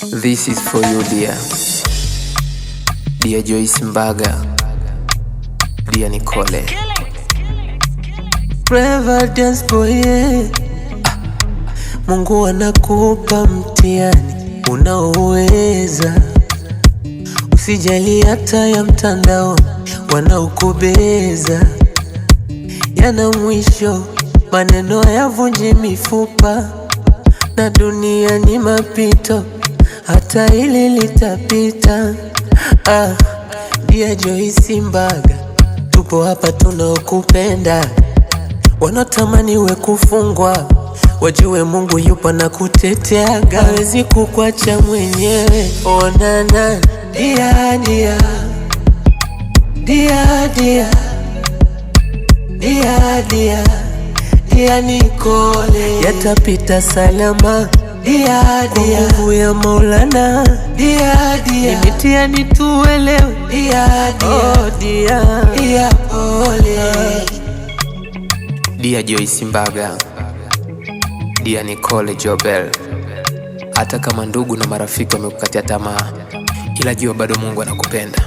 This is for you, dear. Dear Joyce Mbaga, dear Nicole. Brave dance boy, yeah. Mungu anakupa mtihani unaoweza. Usijali hata ya mtandao wanaokubeza. Yana mwisho, maneno hayavunji mifupa. Na dunia ni mapito, hata hili litapita. Dear Joyce Mbaga, tupo hapa tunaokupenda. Wanatamani we kufungwa, wajue Mungu yupo na kuteteaga. Hawezi kukuacha mwenyewe. Onana dia dia dia dia dia dia dia Nicole, yatapita salama dia dia, nguvu ya Maulana dia dia, nimitiani tuelewe dia dia, oh dia dia pole. Dia Joyce Mbaga, dia Nicole Jobel. Hata kama ndugu na marafiki wamekukatia tamaa, ila jua bado Mungu anakupenda.